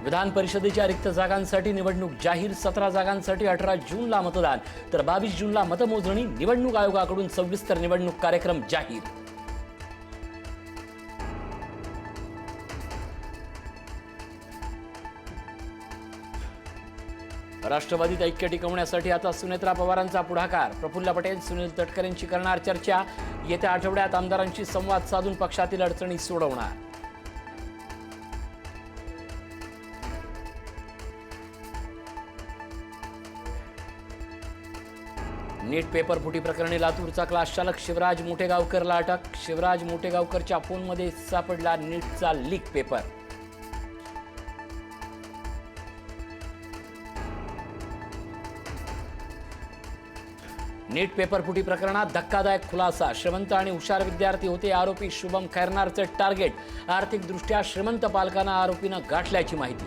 विधान परिषदेच्या रिक्त जागांसाठी निवडणूक जाहीर. 17 जागांसाठी 18 जूनला मतदान तर 22 जूनला मतमोजणी. निवडणूक आयोगाकडून सविस्तर निवडणूक कार्यक्रम जाहीर. राष्ट्रवादीत ऐक्य टिकवण्यासाठी आता सुनेत्रा पवारांचा पुढाकार. प्रफुल्ल पटेल सुनील तटकरेंची करणार चर्चा. येत्या आठवड्यात आमदारांशी संवाद साधून पक्षातील अडचणी सोडवणार. नीट पेपर फुटी प्रकरणी लातूरचा क्लास चालक शिवराज मोठेगावकरला अटक. शिवराज मोठेगावकरच्या फोनमध्ये सापडला नीटचा लीक पेपर. नीट पेपर फुटी प्रकरणात धक्कादायक खुलासा. श्रीमंत आणि हुशार विद्यार्थी होते आरोपी. शुभम खैरनारचे टार्गेट. आर्थिकदृष्ट्या श्रीमंत पालकांना आरोपीनं गाठल्याची माहिती.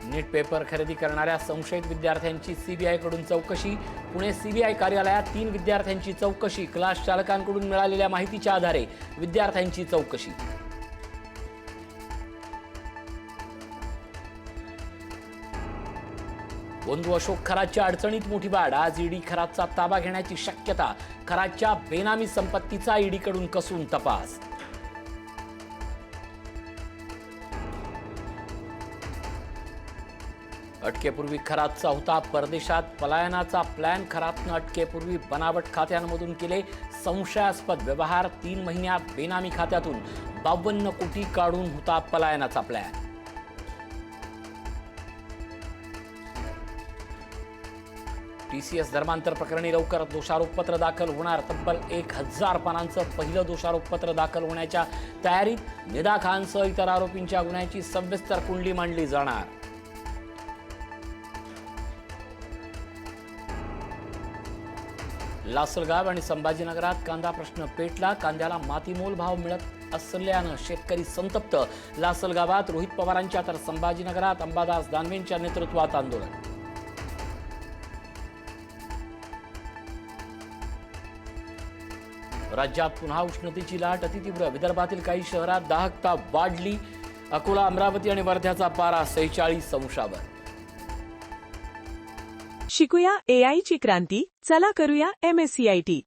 नीट पेपर खरेदी करणाऱ्या संशयित विद्यार्थ्यांची सीबीआयकडून चौकशी. पुणे सीबीआय कार्यालयात 3 विद्यार्थ्यांची चौकशी. क्लास चालकांकडून मिळालेल्या माहितीच्या आधारे विद्यार्थ्यांची चौकशी. बंधू अशोक खरातच्या अडचणीत मोठी वाढ. आज ईडी खरातचा ताबा घेण्याची शक्यता. खरातच्या बेनामी संपत्तीचा ईडीकडून कसून तपास. अटकेपूर्वी खरातचा होता परदेशात पलायनाचा प्लॅन. खरातनं अटकेपूर्वी बनावट खात्यांमधून केले संशयास्पद व्यवहार. 3 महिन्यात बेनामी खात्यातून 52 कोटी काढून होता पलायनाचा प्लॅन. टीसीएस धर्मांतर प्रकरणी लवकर दोषारोपपत्र दाखल होणार. तब्बल 1000 पानांचं पहिलं दोषारोपपत्र दाखल होण्याच्या तयारीत. निदा खानसह इतर आरोपींच्या गुन्ह्याची सविस्तर कुंडली मांडली जाणार. लासलगाव आणि संभाजीनगरात कांदा प्रश्न पेटला. कांद्याला मातीमोल भाव मिळत असल्यानं शेतकरी संतप्त. लासलगावात रोहित पवारांच्या तर संभाजीनगरात अंबादास दानवेंच्या नेतृत्वात आंदोलन. राज्यात पुन्हा उष्णतेची लाट. अतितीव्र. विदर्भातील काही शहरात दाहकता वाढली. अकोला, अमरावती आणि वर्ध्याचा पारा 46 अंशावर. शिकूया AI ची क्रांती. चला करूया MSCIT.